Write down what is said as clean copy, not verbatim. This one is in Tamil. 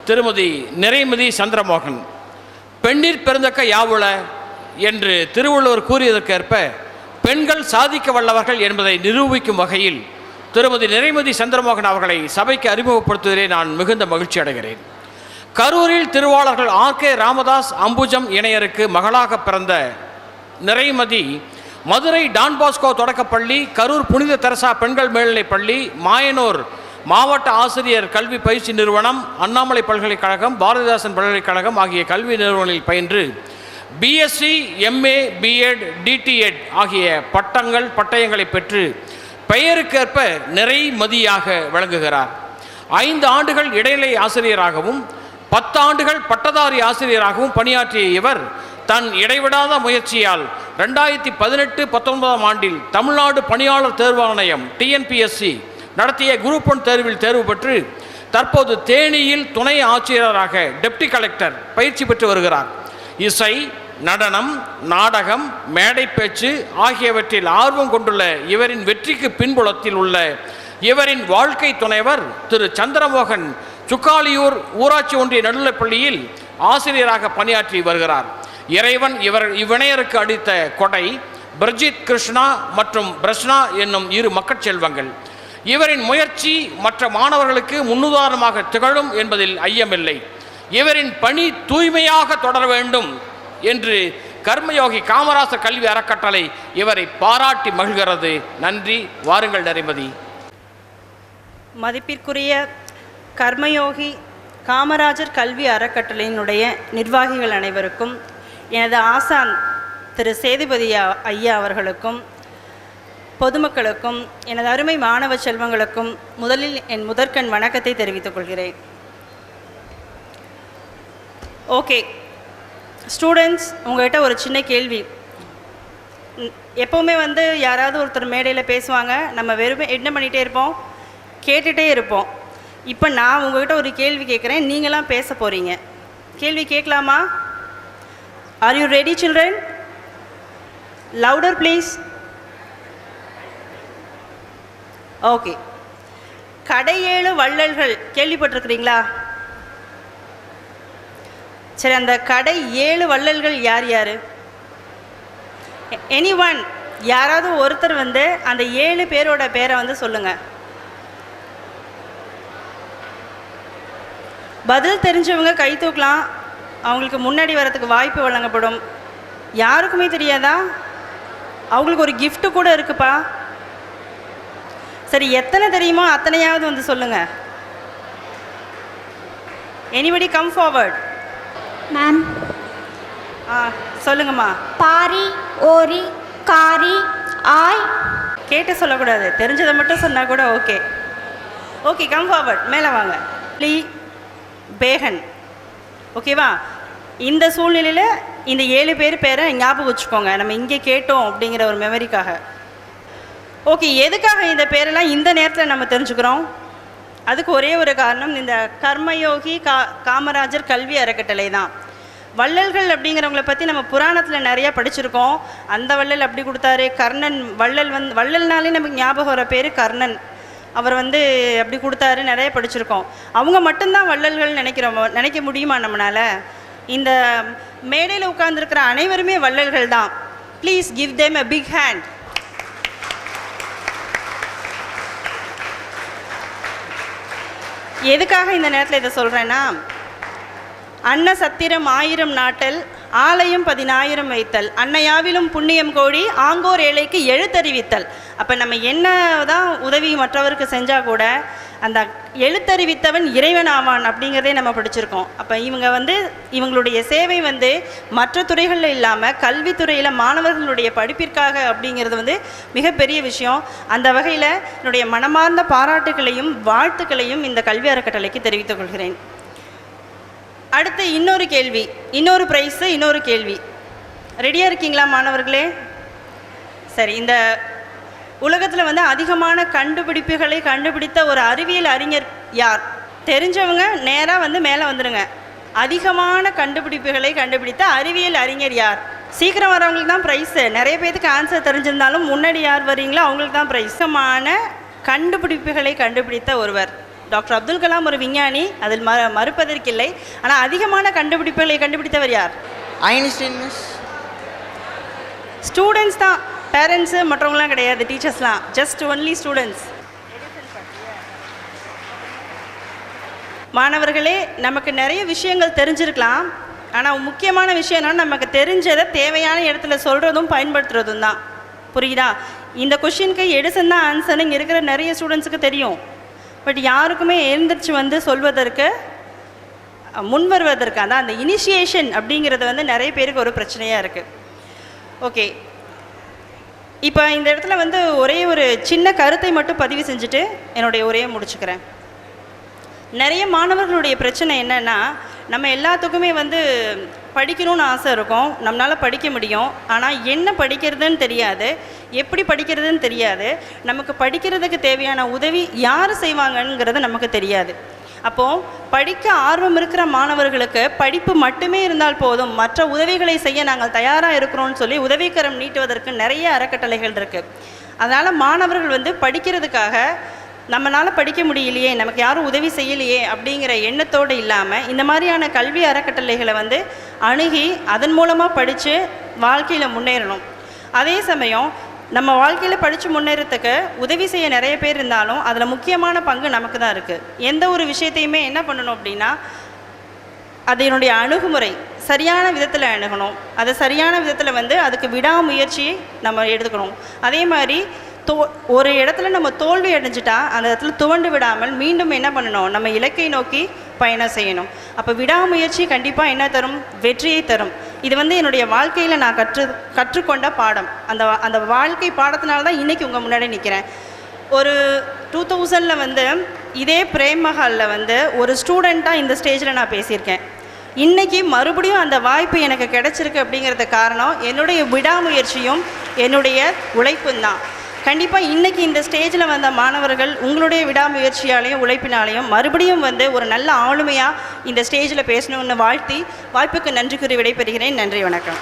திருமதி நிறைமதி சந்திரமோகன். பெண்ணிற் பிறந்தக்க யாவுள என்று திருவள்ளுவர் கூறியதற்கேற்ப பெண்கள் சாதிக்க வல்லவர்கள் என்பதை நிரூபிக்கும் வகையில் திருமதி நிறைமதி சந்திரமோகன் அவர்களை சபைக்கு அறிமுகப்படுத்துவதிலே நான் மிகுந்த மகிழ்ச்சி அடைகிறேன். கரூரில் திருவாளர்கள் RK ராமதாஸ் அம்புஜம் இணையருக்கு மகளாக பிறந்த நிறைமதி மதுரை டான் பாஸ்கோ தொடக்கப்பள்ளி, கரூர் புனித தெரசா பெண்கள் மேல்நிலைப் பள்ளி, மாயனூர் மாவட்ட ஆசிரியர் கல்வி பயிற்சி நிறுவனம், அண்ணாமலை பல்கலைக்கழகம், பாரதிதாசன் பல்கலைக்கழகம் ஆகிய கல்வி நிறுவனங்களில் பயின்று BSc, MA, B.Ed, DTEd ஆகிய பட்டயங்களை பெற்று பெயருக்கேற்ப நிறைமதியாக விளங்குகிறார். 5 ஆண்டுகள் இடைநிலை ஆசிரியராகவும் 10 ஆண்டுகள் பட்டதாரி ஆசிரியராகவும் பணியாற்றிய இவர் தன் இடைவிடாத முயற்சியால் 2018-19 ஆண்டில் தமிழ்நாடு பணியாளர் தேர்வாணையம் TNPSC நடத்திய குரூப் 1 தேர்வில் தேர்வு பெற்று தற்போது தேனியில் துணை ஆட்சியராக டெப்டி கலெக்டர் பயிற்சி பெற்று வருகிறார். இசை, நடனம், நாடகம், மேடை பேச்சு ஆகியவற்றில் ஆர்வம் கொண்டுள்ள இவரின் வெற்றிக்கு பின்புலத்தில் உள்ள இவரின் வாழ்க்கை துணைவர் திரு சந்திரமோகன் சுக்காலியூர் ஊராட்சி ஒன்றிய நடுநிலைப்பள்ளியில் ஆசிரியராக பணியாற்றி வருகிறார். இறைவன் இவ்விணையருக்கு அளித்த கொடை பிரஜித் கிருஷ்ணா மற்றும் பிரஷ்னா என்னும் 2 மக்கட் செல்வங்கள். இவரின் முயற்சி மற்ற மாணவர்களுக்கு முன்னுதாரணமாக திகழும் என்பதில் ஐயமில்லை. இவரின் பணி தூய்மையாக தொடர வேண்டும் என்று கர்மயோகி காமராசர் கல்வி அறக்கட்டளை இவரை பாராட்டி மகிழ்கிறது. நன்றி. வாருங்கள் நிறைமதி. மதிப்பிற்குரிய கர்மயோகி காமராஜர் கல்வி அறக்கட்டளையினுடைய நிர்வாகிகள் அனைவருக்கும், எனது ஆசான் திரு சேதுபதி ஐயா அவர்களுக்கும், பொதுமக்களுக்கும், எனது அருமை மாணவ செல்வங்களுக்கும் முதலில் என் முதற்கண் வணக்கத்தை தெரிவித்துக் கொள்கிறேன். ஓகே ஸ்டூடெண்ட்ஸ், உங்கள்கிட்ட ஒரு சின்ன கேள்வி. எப்போவுமே யாராவது ஒருத்தர் மேடையில் பேசுவாங்க, நம்ம வெறும் என்ன பண்ணிகிட்டே இருப்போம், கேட்டுகிட்டே இருப்போம். இப்போ நான் உங்கள்கிட்ட ஒரு கேள்வி கேட்குறேன், நீங்களாம் பேச போகிறீங்க. கேள்வி கேட்கலாமா? Are you ready children? Louder please. Okay. கடையேழு வள்ளல்கள் கேள்விப்பட்டிருக்கிறீங்களா? சரி, அந்த கடை 7 வள்ளல்கள் யார் யார்? எனிஒன், யாராவது ஒருத்தர் அந்த 7 பேரோட பேரை சொல்லுங்கள். பதில் தெரிஞ்சவங்க கை தூக்கலாம், அவங்களுக்கு முன்னாடி வரத்துக்கு வாய்ப்பு வழங்கப்படும். யாருக்குமே தெரியாதா? அவங்களுக்கு ஒரு gift கூட இருக்குப்பா. சரி, எத்தனை தெரியுமோ அத்தனையாவது சொல்லுங்கள். Anybody come forward. மேம் சொல்லுங்கம்மா. பாரி, ஓரி, காரி, ஆய். கேட்டு சொல்லக்கூடாது, தெரிஞ்சதை மட்டும் சொன்னால் கூட ஓகே. ஓகே, கம் ஃபார்வர்ட், மேலே வாங்க. லீ பேகன். ஓகேவா? இந்த சூழ்நிலையில் இந்த 7 பேர் பேரை ஞாபகம் வச்சுக்கோங்க, நம்ம இங்கே கேட்டோம் அப்படிங்கிற ஒரு மெமரிக்காக. ஓகே, எதுக்காக இந்த பேரெல்லாம் இந்த நேரத்தில் நம்ம தெரிஞ்சுக்கிறோம்? அதுக்கு ஒரே ஒரு காரணம், இந்த கர்மயோகி காமராஜர் கல்வி அறக்கட்டளை தான். வள்ளல்கள் அப்படிங்கிறவங்கள பற்றி நம்ம புராணத்தில் நிறையா படிச்சிருக்கோம். அந்த வள்ளல் அப்படி கொடுத்தாரு, கர்ணன் வள்ளல் வள்ளல்னாலே நமக்கு ஞாபகம் வர பேர் கர்ணன். அவர் அப்படி கொடுத்தாரு, நிறைய படிச்சிருக்கோம். அவங்க மட்டும்தான் வள்ளல்கள் நினைக்க முடியுமா நம்மளால்? இந்த மேடையில் உட்கார்ந்துருக்கிற அனைவருமே வள்ளல்கள் தான். Please give them a big hand. எதுக்காக இந்த நேரத்தில் இதை சொல்கிறேன்னா, அன்ன சத்திரம் 1000 நாட்டல், ஆலயம் 10,000 வைத்தல், அன்னையாவிலும் புண்ணியம் கோடி, ஆங்கோர் ஏழைக்கு எழுத்தறிவித்தல். அப்போ நம்ம என்ன தான் உதவி மற்றவருக்கு செஞ்சால் கூட அந்த எழுத்தறிவித்தவன் இறைவன் ஆவான் அப்படிங்கிறதே நம்ம படிச்சிருக்கோம். அப்போ இவங்களுடைய சேவை மற்ற துறைகளில் இல்லாமல் கல்வித்துறையில் மாணவர்களுடைய படிப்பிற்காக அப்படிங்கிறது மிகப்பெரிய விஷயம். அந்த வகையில் என்னுடைய மனமார்ந்த பாராட்டுகளையும் வாழ்த்துக்களையும் இந்த கல்வி அறக்கட்டளைக்கு தெரிவித்துக் கொள்கிறேன். அடுத்து இன்னொரு கேள்வி, இன்னொரு ப்ரைஸு, இன்னொரு கேள்வி. ரெடியாக இருக்கீங்களா மாணவர்களே? சரி, இந்த உலகத்தில் அதிகமான கண்டுபிடிப்புகளை கண்டுபிடித்த ஒரு அறிவியல் அறிஞர் யார்? தெரிஞ்சவங்க நேராக மேலே வந்துடுங்க. அதிகமான கண்டுபிடிப்புகளை கண்டுபிடித்த அறிவியல் அறிஞர் யார்? சீக்கிரம் வரவங்களுக்கு தான் ப்ரைஸு. நிறைய பேருக்கு ஆன்சர் தெரிஞ்சிருந்தாலும் முன்னாடி யார் வரீங்களோ அவங்களுக்கு தான் ப்ரைஸ். அதிகமான கண்டுபிடிப்புகளை கண்டுபிடித்த ஒருவர் டாக்டர் அப்துல் கலாம் ஒரு விஞ்ஞானி, அதில் மறுப்பதற்கில்லை. ஆனால் அதிகமான கண்டுபிடிப்புகளை கண்டுபிடித்தவர் யார்? Einstein miss. ஸ்டூடெண்ட்ஸ் தான், பேரண்ட்ஸு மற்றவங்களாம் கிடையாது, டீச்சர்ஸ்லாம், ஜஸ்ட் ஒன்லி ஸ்டூடெண்ட்ஸ். மாணவர்களே, நமக்கு நிறைய விஷயங்கள் தெரிஞ்சிருக்கலாம். ஆனால் முக்கியமான விஷயம் என்னன்னா, நமக்கு தெரிஞ்சதை தேவையான இடத்துல சொல்கிறதும் பயன்படுத்துகிறதும் தான். புரியுதா? இந்த கொஷினுக்கு எடிசன் தான் ஆன்சர்னு இங்கே இருக்கிற நிறைய ஸ்டூடெண்ட்ஸுக்கு தெரியும். பட் யாருக்குமே எழுந்திரிச்சு வந்து சொல்வதற்கு, முன் வருவதற்கு, அதான் அந்த இனிஷியேஷன் அப்படிங்கிறது வந்து நிறைய பேருக்கு ஒரு பிரச்சனையாக இருக்குது. ஓகே, இப்போ இந்த இடத்துல வந்து ஒரே ஒரு சின்ன கருத்தை மட்டும் பதிவு செஞ்சுட்டு என்னுடைய உரையை முடிச்சுக்கிறேன். நிறைய மாணவர்களுடைய பிரச்சனை என்னென்னா, நம்ம எல்லாத்துக்குமே வந்து படிக்கணும்னு ஆசை இருக்கும், நம்மளால் படிக்க முடியும். ஆனால் என்ன படிக்கிறதுன்னு தெரியாது, எப்படி படிக்கிறதுன்னு தெரியாது, நமக்கு படிக்கிறதுக்கு தேவையான உதவி யார் செய்வாங்கங்கிறது நமக்கு தெரியாது. அப்போது படிக்க ஆர்வம் இருக்கிற மாணவர்களுக்கு படிப்பு மட்டுமே இருந்தால் போதும், மற்ற உதவிகளை செய்ய நாங்கள் தயாராக இருக்கிறோம்னு சொல்லி உதவிக்கரம் நீட்டுவதற்கு நிறைய அறக்கட்டளைகள் இருக்குது. அதனால் மாணவர்கள் வந்து படிக்கிறதுக்காக நம்மளால் படிக்க முடியலையே, நமக்கு யாரும் உதவி செய்யலையே அப்படிங்கிற எண்ணத்தோடு இல்லாமல் இந்த மாதிரியான கல்வி அறக்கட்டளைகளை வந்து அணுகி அதன் மூலமாக படித்து வாழ்க்கையில் முன்னேறணும். அதே சமயம் நம்ம வாழ்க்கையில் படித்து முன்னேறத்துக்கு உதவி செய்ய நிறைய பேர் இருந்தாலும் அதில் முக்கியமான பங்கு நமக்கு தான் இருக்குது. எந்த ஒரு விஷயத்தையுமே என்ன பண்ணணும் அப்படின்னா, அதனுடைய அணுகுமுறை சரியான விதத்தில் அணுகணும். அதை சரியான விதத்தில் வந்து அதுக்கு விடாமுயற்சியை நம்ம எடுத்துக்கணும். அதே மாதிரி ஒரு இடத்துல நம்ம தோல்வி அடைஞ்சிட்டா அந்த இடத்துல துவண்டு விடாமல் மீண்டும் என்ன பண்ணணும், நம்ம இலக்கை நோக்கி பயணம் செய்யணும். அப்போ விடாமுயற்சி கண்டிப்பாக என்ன தரும்? வெற்றியை தரும். இது வந்து என்னுடைய வாழ்க்கையில் நான் கற்றுக்கொண்ட பாடம். அந்த வாழ்க்கை பாடத்தினால தான் இன்றைக்கி உங்கள் முன்னாடி நிற்கிறேன். ஒரு 2000 வந்து இதே பிரேம் மஹாலில் வந்து ஒரு ஸ்டூடெண்ட்டாக இந்த ஸ்டேஜில் நான் பேசியிருக்கேன். இன்றைக்கி மறுபடியும் அந்த வாய்ப்பு எனக்கு கிடைச்சிருக்கு அப்படிங்கிறது காரணம் என்னுடைய விடாமுயற்சியும் என்னுடைய உழைப்பும் தான். கண்டிப்பாக இன்றைக்கி இந்த ஸ்டேஜில் வந்த மாணவர்கள் உங்களுடைய விடாமுயற்சியாலையும் உழைப்பினாலையும் மறுபடியும் வந்து ஒரு நல்ல ஆளுமையாக இந்த ஸ்டேஜில் பேசணும்னு வாழ்த்தி வாய்ப்புக்கு நன்றி கூறி விடைபெறுகிறேன். நன்றி, வணக்கம்.